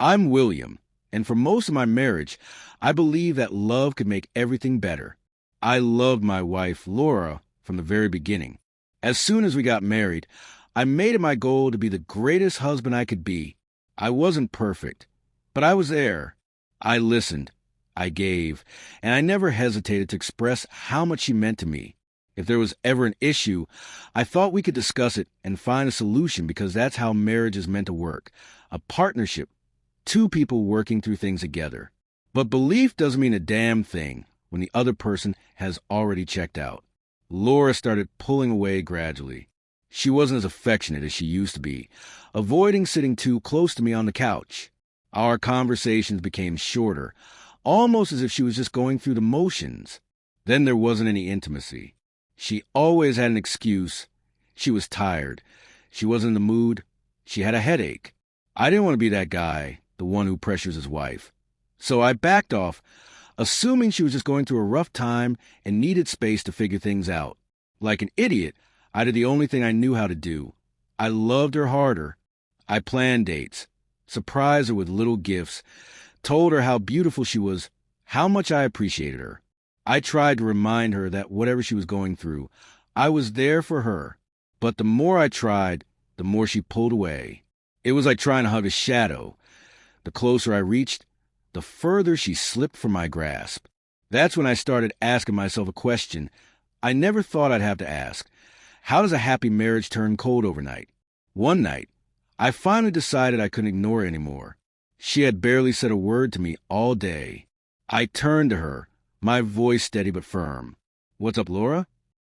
I'm William, and for most of my marriage, I believe that love could make everything better. I loved my wife, Laura, from the very beginning. As soon as we got married, I made it my goal to be the greatest husband I could be. I wasn't perfect, but I was there. I listened, I gave, and I never hesitated to express how much she meant to me. If there was ever an issue, I thought we could discuss it and find a solution because that's how marriage is meant to work. A partnership, two people working through things together. But belief doesn't mean a damn thing when the other person has already checked out. Laura started pulling away gradually. She wasn't as affectionate as she used to be, avoiding sitting too close to me on the couch. Our conversations became shorter, almost as if she was just going through the motions. Then there wasn't any intimacy. She always had an excuse. She was tired. She wasn't in the mood. She had a headache. I didn't want to be that guy, the one who pressures his wife. So I backed off, assuming she was just going through a rough time and needed space to figure things out. Like an idiot, I did the only thing I knew how to do. I loved her harder. I planned dates, surprised her with little gifts, told her how beautiful she was, how much I appreciated her. I tried to remind her that whatever she was going through, I was there for her. But the more I tried, the more she pulled away. It was like trying to hug a shadow. The closer I reached, the further she slipped from my grasp. That's when I started asking myself a question I never thought I'd have to ask. How does a happy marriage turn cold overnight? One night, I finally decided I couldn't ignore her anymore. She had barely said a word to me all day. I turned to her, my voice steady but firm. "What's up, Laura?"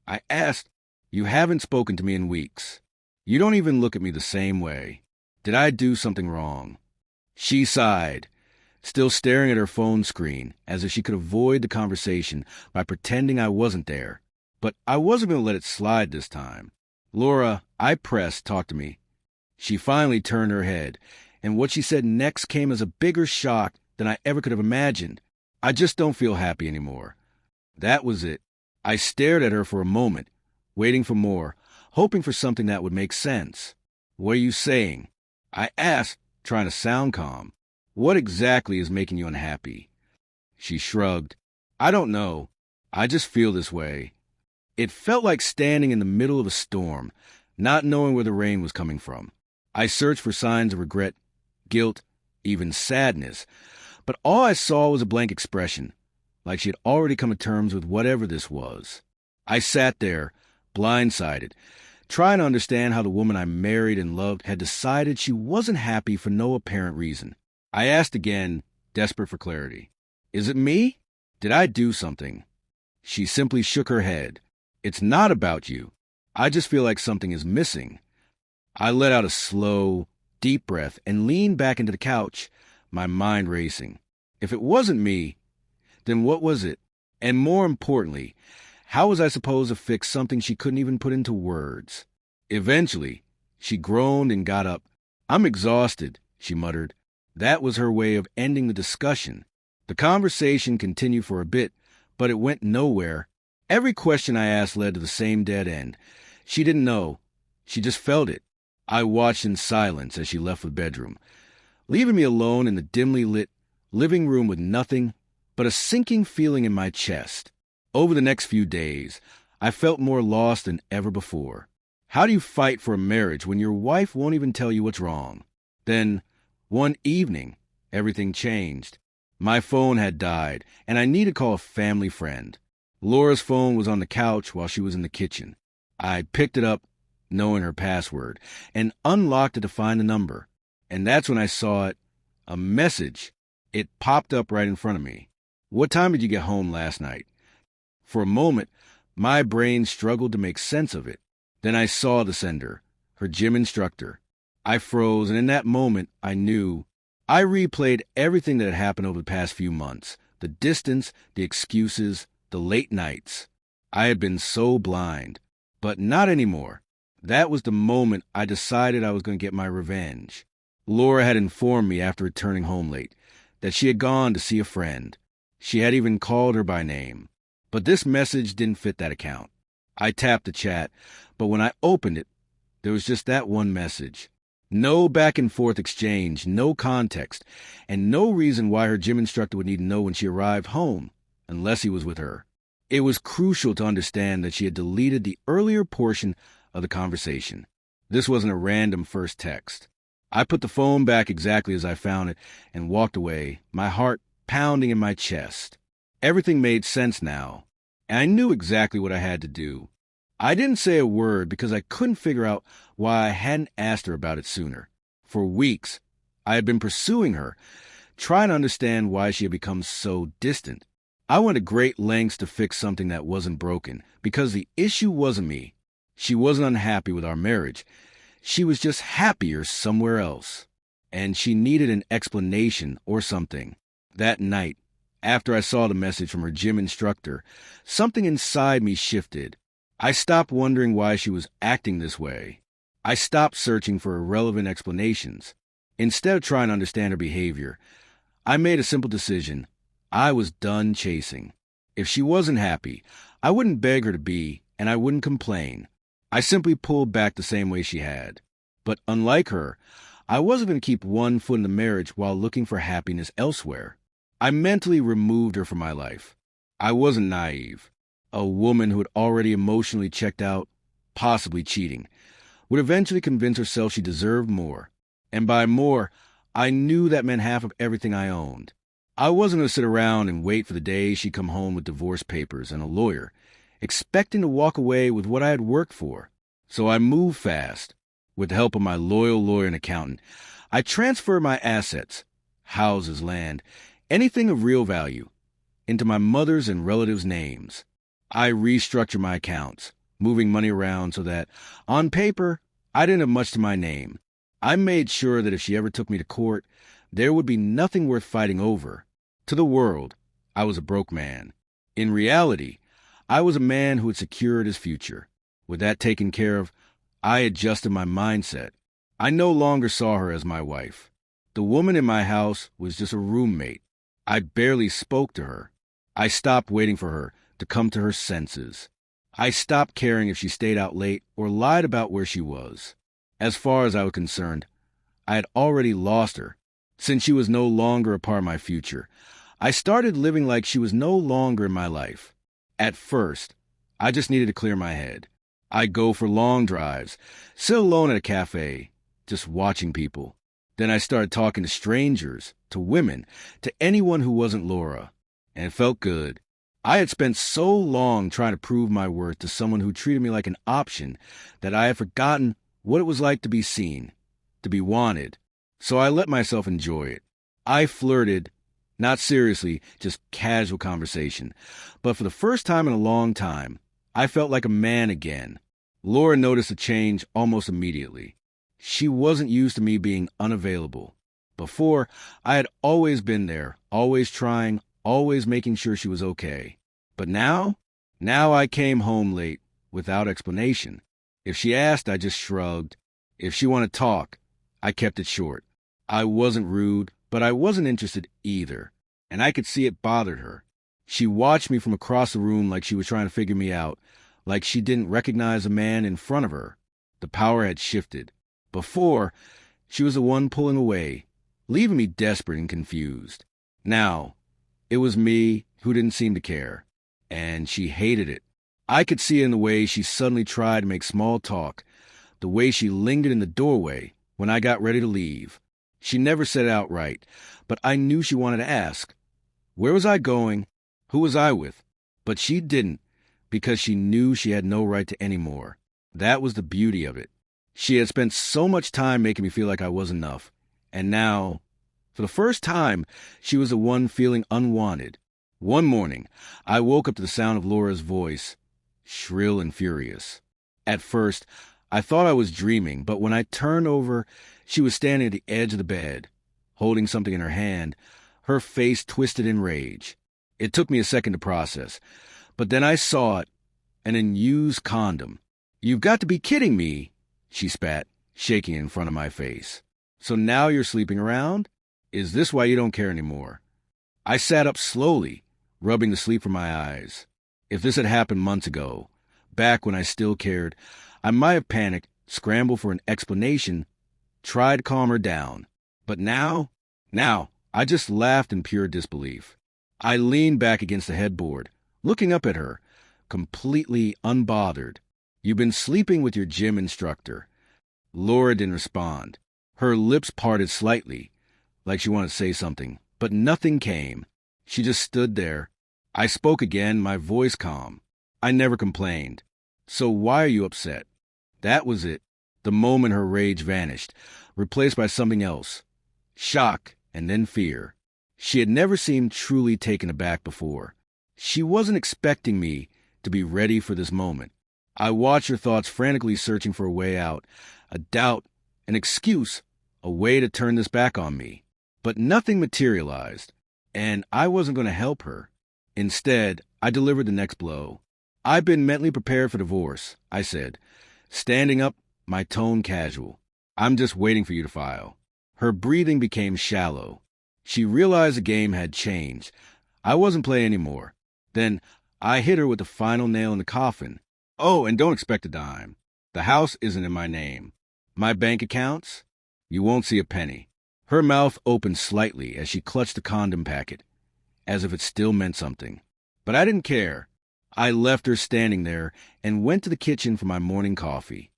I asked. "You haven't spoken to me in weeks. You don't even look at me the same way. Did I do something wrong?" She sighed, still staring at her phone screen, as if she could avoid the conversation by pretending I wasn't there. But I wasn't going to let it slide this time. "Laura," I pressed, "talk to me." She finally turned her head, and what she said next came as a bigger shock than I ever could have imagined. "I just don't feel happy anymore." That was it. I stared at her for a moment, waiting for more, hoping for something that would make sense. "What are you saying?" I asked, trying to sound calm. "What exactly is making you unhappy?" She shrugged. "I don't know. I just feel this way." It felt like standing in the middle of a storm, not knowing where the rain was coming from. I searched for signs of regret, guilt, even sadness, but all I saw was a blank expression, like she had already come to terms with whatever this was. I sat there, blindsided, trying to understand how the woman I married and loved had decided she wasn't happy for no apparent reason. I asked again, desperate for clarity. "Is it me? Did I do something?" She simply shook her head. "It's not about you. I just feel like something is missing." I let out a slow, deep breath and leaned back into the couch, my mind racing. If it wasn't me, then what was it? And more importantly, how was I supposed to fix something she couldn't even put into words? Eventually, she groaned and got up. "I'm exhausted," she muttered. That was her way of ending the discussion. The conversation continued for a bit, but it went nowhere. Every question I asked led to the same dead end. She didn't know. She just felt it. I watched in silence as she left the bedroom, leaving me alone in the dimly lit living room with nothing but a sinking feeling in my chest. Over the next few days, I felt more lost than ever before. How do you fight for a marriage when your wife won't even tell you what's wrong? Then, one evening, everything changed. My phone had died, and I needed to call a family friend. Laura's phone was on the couch while she was in the kitchen. I picked it up, knowing her password, and unlocked it to find the number. And that's when I saw it, a message. It popped up right in front of me. "What time did you get home last night?" For a moment, my brain struggled to make sense of it. Then I saw the sender, her gym instructor. I froze, and in that moment, I knew. I replayed everything that had happened over the past few months. The distance, the excuses, the late nights. I had been so blind. But not anymore. That was the moment I decided I was going to get my revenge. Laura had informed me after returning home late that she had gone to see a friend. She had even called her by name. But this message didn't fit that account. I tapped the chat, but when I opened it, there was just that one message. No back and forth exchange, no context, and no reason why her gym instructor would need to know when she arrived home, unless he was with her. It was crucial to understand that she had deleted the earlier portion of the conversation. This wasn't a random first text. I put the phone back exactly as I found it and walked away, my heart pounding in my chest. Everything made sense now, and I knew exactly what I had to do. I didn't say a word because I couldn't figure out why I hadn't asked her about it sooner. For weeks, I had been pursuing her, trying to understand why she had become so distant. I went to great lengths to fix something that wasn't broken, because the issue wasn't me. She wasn't unhappy with our marriage. She was just happier somewhere else. And she needed an explanation or something. That night, after I saw the message from her gym instructor, something inside me shifted. I stopped wondering why she was acting this way. I stopped searching for irrelevant explanations. Instead of trying to understand her behavior, I made a simple decision. I was done chasing. If she wasn't happy, I wouldn't beg her to be, and I wouldn't complain. I simply pulled back the same way she had. But unlike her, I wasn't going to keep one foot in the marriage while looking for happiness elsewhere. I mentally removed her from my life. I wasn't naive. A woman who had already emotionally checked out, possibly cheating, would eventually convince herself she deserved more. And by more, I knew that meant half of everything I owned. I wasn't going to sit around and wait for the day she'd come home with divorce papers and a lawyer, expecting to walk away with what I had worked for. So I moved fast. With the help of my loyal lawyer and accountant, I transferred my assets, houses, land, anything of real value, into my mother's and relatives' names. I restructured my accounts, moving money around so that, on paper, I didn't have much to my name. I made sure that if she ever took me to court, there would be nothing worth fighting over. To the world, I was a broke man. In reality, I was a man who had secured his future. With that taken care of, I adjusted my mindset. I no longer saw her as my wife. The woman in my house was just a roommate. I barely spoke to her. I stopped waiting for her to come to her senses. I stopped caring if she stayed out late or lied about where she was. As far as I was concerned, I had already lost her. Since she was no longer a part of my future, I started living like she was no longer in my life. At first, I just needed to clear my head. I'd go for long drives, sit alone at a cafe, just watching people. Then I started talking to strangers, to women, to anyone who wasn't Laura. And it felt good. I had spent so long trying to prove my worth to someone who treated me like an option that I had forgotten what it was like to be seen, to be wanted. So I let myself enjoy it. I flirted, not seriously, just casual conversation. But for the first time in a long time, I felt like a man again. Laura noticed a change almost immediately. She wasn't used to me being unavailable. Before, I had always been there, always trying, always making sure she was okay. But now I came home late, without explanation. If she asked, I just shrugged. If she wanted to talk, I kept it short. I wasn't rude, but I wasn't interested either, and I could see it bothered her. She watched me from across the room like she was trying to figure me out, like she didn't recognize a man in front of her. The power had shifted. Before, she was the one pulling away, leaving me desperate and confused. Now, it was me who didn't seem to care, and she hated it. I could see it in the way she suddenly tried to make small talk, the way she lingered in the doorway when I got ready to leave. She never said it outright, but I knew she wanted to ask. Where was I going? Who was I with? But she didn't, because she knew she had no right to any more. That was the beauty of it. She had spent so much time making me feel like I was enough, and now, for the first time, she was the one feeling unwanted. One morning, I woke up to the sound of Laura's voice, shrill and furious. At first, I thought I was dreaming, but when I turned over, she was standing at the edge of the bed, holding something in her hand, her face twisted in rage. It took me a second to process, but then I saw it, an unused condom. "You've got to be kidding me," she spat, shaking in front of my face. "So now you're sleeping around? Is this why you don't care anymore?" I sat up slowly, rubbing the sleep from my eyes. If this had happened months ago, back when I still cared, I might have panicked, scrambled for an explanation, tried to calm her down. But now, I just laughed in pure disbelief. I leaned back against the headboard, looking up at her, completely unbothered. "You've been sleeping with your gym instructor." Laura didn't respond. Her lips parted slightly, like she wanted to say something, but nothing came. She just stood there. I spoke again, my voice calm. I never complained. "So why are you upset?" That was it. The moment her rage vanished, replaced by something else. Shock, and then fear. She had never seemed truly taken aback before. She wasn't expecting me to be ready for this moment. I watched her thoughts frantically searching for a way out, a doubt, an excuse, a way to turn this back on me. But nothing materialized, and I wasn't going to help her. Instead, I delivered the next blow. "I've been mentally prepared for divorce," I said, standing up, my tone casual. "I'm just waiting for you to file." Her breathing became shallow. She realized the game had changed. I wasn't playing anymore. Then I hit her with the final nail in the coffin. "Oh, and don't expect a dime. The house isn't in my name. My bank accounts? You won't see a penny." Her mouth opened slightly as she clutched the condom packet, as if it still meant something. But I didn't care. I left her standing there and went to the kitchen for my morning coffee.